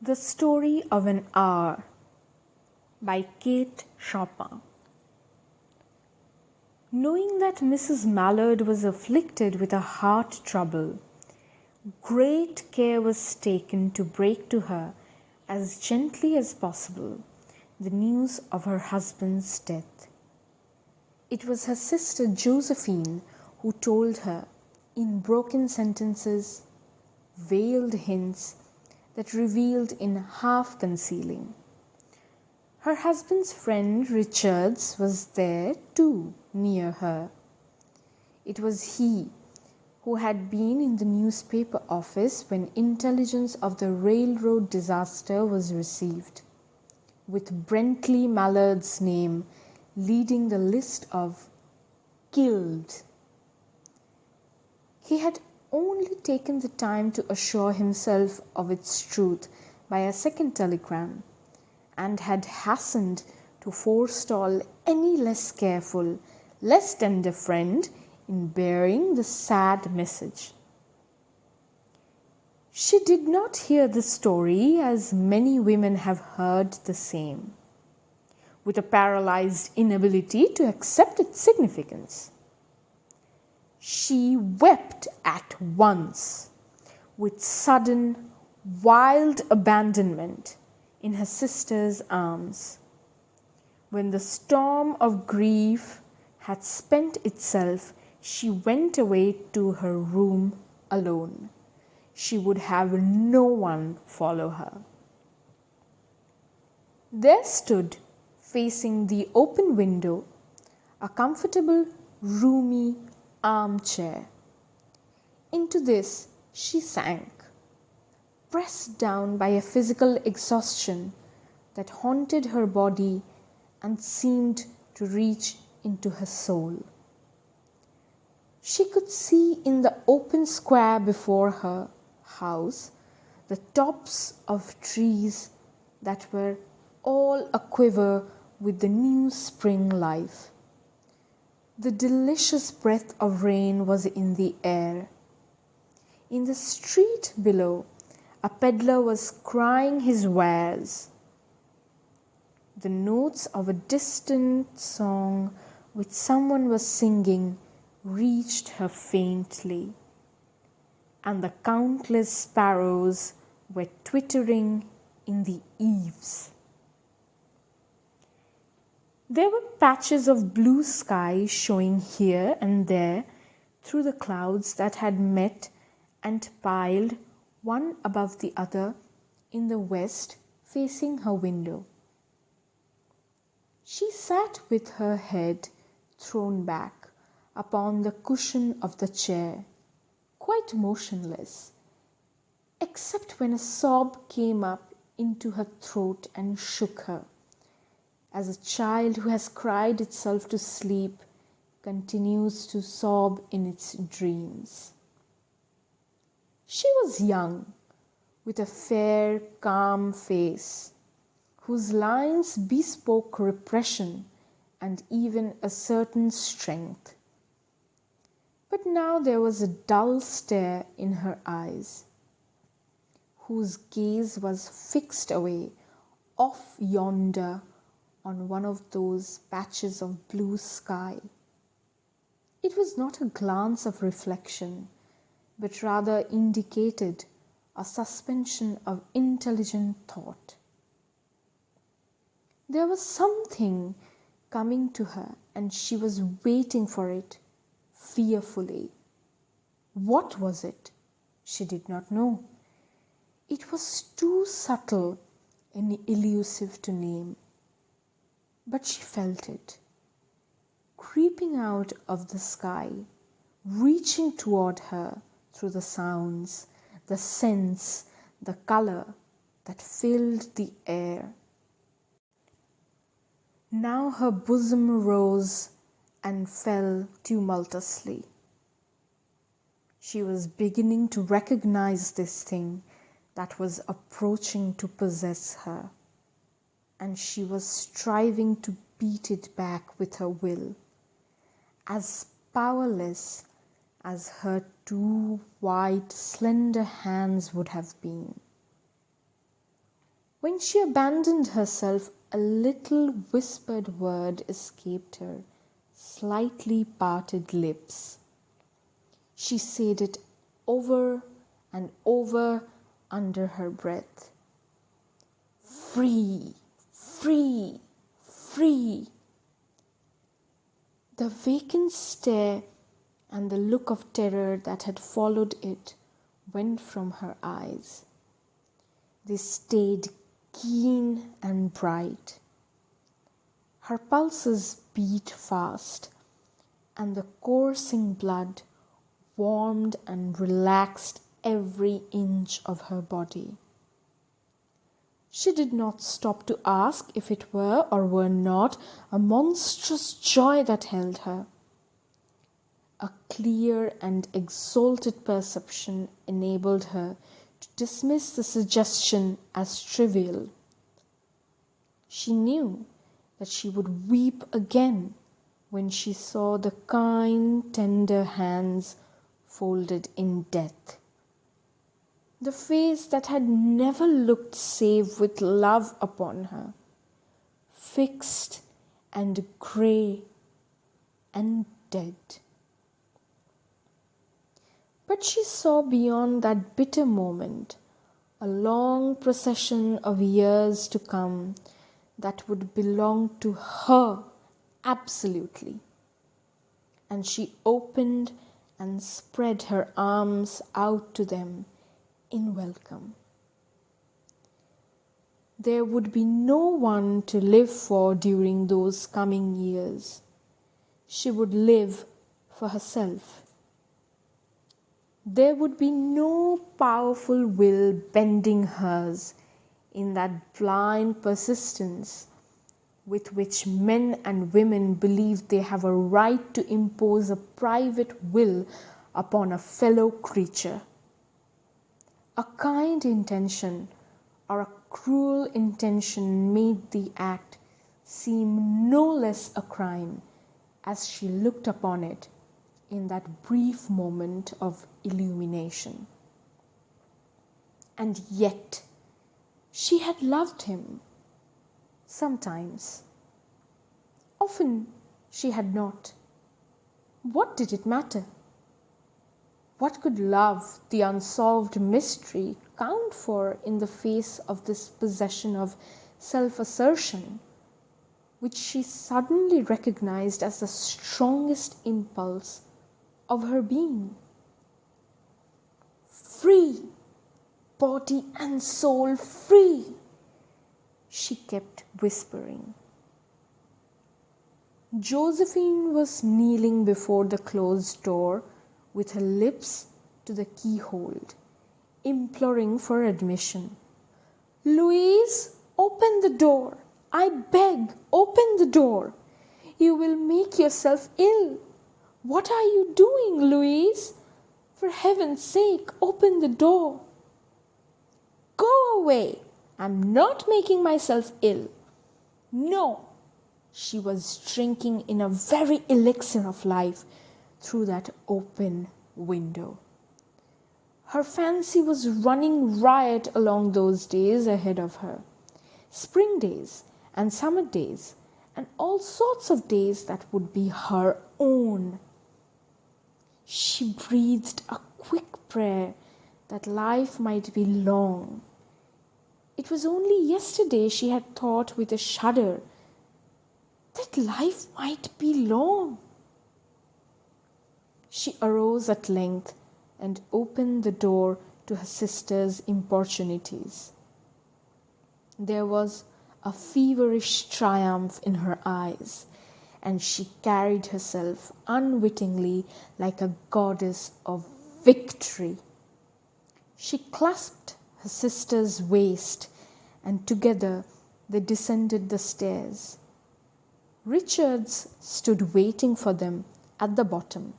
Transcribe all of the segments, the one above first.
The Story of an Hour by Kate Chopin. Knowing that Mrs. Mallard was afflicted with a heart trouble, great care was taken to break to her as gently as possible the news of her husband's death. It was her sister Josephine who told her, in broken sentences, veiled hints that revealed in half concealing. Her husband's friend Richards was there too, near her. It was he who had been in the newspaper office when intelligence of the railroad disaster was received, with Brentley Mallard's name leading the list of killed. He had only taken the time to assure himself of its truth by a second telegram, and had hastened to forestall any less careful, less tender friend in bearing the sad message. She did not hear the story as many women have heard the same, with a paralyzed inability to accept its significance. She wept at once, with sudden, wild abandonment, in her sister's arms. When the storm of grief had spent itself, she went away to her room alone. She would have no one follow her. There stood, facing the open window, a comfortable, roomy armchair. Into this she sank, pressed down by a physical exhaustion that haunted her body and seemed to reach into her soul. She could see in the open square before her house the tops of trees that were all aquiver with the new spring life. The delicious breath of rain was in the air. In the street below, a peddler was crying his wares. The notes of a distant song which someone was singing reached her faintly, and the countless sparrows were twittering in the eaves. There were patches of blue sky showing here and there through the clouds that had met and piled one above the other in the west facing her window. She sat with her head thrown back upon the cushion of the chair, quite motionless, except when a sob came up into her throat and shook her, as a child who has cried itself to sleep continues to sob in its dreams. She was young, with a fair, calm face, whose lines bespoke repression and even a certain strength. But now there was a dull stare in her eyes, whose gaze was fixed away off yonder on one of those patches of blue sky. It was not a glance of reflection, but rather indicated a suspension of intelligent thought. There was something coming to her, and she was waiting for it fearfully. What was it? She did not know. It was too subtle and elusive to name. But she felt it, creeping out of the sky, reaching toward her through the sounds, the scents, the color that filled the air. Now her bosom rose and fell tumultuously. She was beginning to recognize this thing that was approaching to possess her, and she was striving to beat it back with her will, as powerless as her two white, slender hands would have been. When she abandoned herself, a little whispered word escaped her, slightly parted lips. She said it over and over under her breath. Free, free, free. The vacant stare and the look of terror that had followed it went from her eyes. They stayed keen and bright. Her pulses beat fast, and the coursing blood warmed and relaxed every inch of her body. She did not stop to ask if it were or were not a monstrous joy that held her. A clear and exalted perception enabled her to dismiss the suggestion as trivial. She knew that she would weep again when she saw the kind, tender hands folded in death. The face that had never looked save with love upon her, fixed and grey and dead. But she saw beyond that bitter moment a long procession of years to come that would belong to her absolutely. And she opened and spread her arms out to them in welcome. There would be no one to live for during those coming years. She would live for herself. There would be no powerful will bending hers in that blind persistence with which men and women believe they have a right to impose a private will upon a fellow creature. A kind intention or a cruel intention made the act seem no less a crime as she looked upon it in that brief moment of illumination. And yet, she had loved him. Sometimes. Often she had not. What did it matter? What could love, the unsolved mystery, count for in the face of this possession of self-assertion, which she suddenly recognized as the strongest impulse of her being? Free, body and soul free, she kept whispering. Josephine was kneeling before the closed door with her lips to the keyhole, imploring for admission. Louise, open the door. I beg, open the door. You will make yourself ill. What are you doing, Louise? For heaven's sake, open the door. Go away. I'm not making myself ill. No. She was drinking in a very elixir of life through that open window. Her fancy was running riot along those days ahead of her. Spring days and summer days and all sorts of days that would be her own. She breathed a quick prayer that life might be long. It was only yesterday she had thought with a shudder that life might be long. She arose at length and opened the door to her sister's importunities. There was a feverish triumph in her eyes, and she carried herself unwittingly like a goddess of victory. She clasped her sister's waist, and together they descended the stairs. Richards stood waiting for them at the bottom.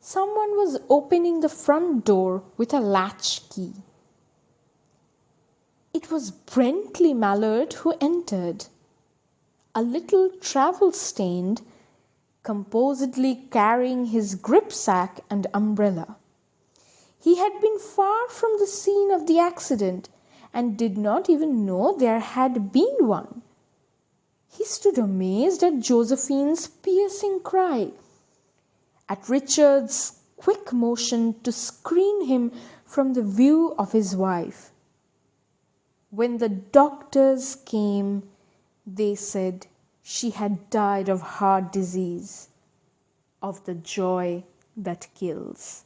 Someone was opening the front door with a latch key. It was Brently Mallard who entered, a little travel-stained, composedly carrying his gripsack and umbrella. He had been far from the scene of the accident and did not even know there had been one. He stood amazed at Josephine's piercing cry, at Richard's quick motion to screen him from the view of his wife. When the doctors came, they said she had died of heart disease, of the joy that kills.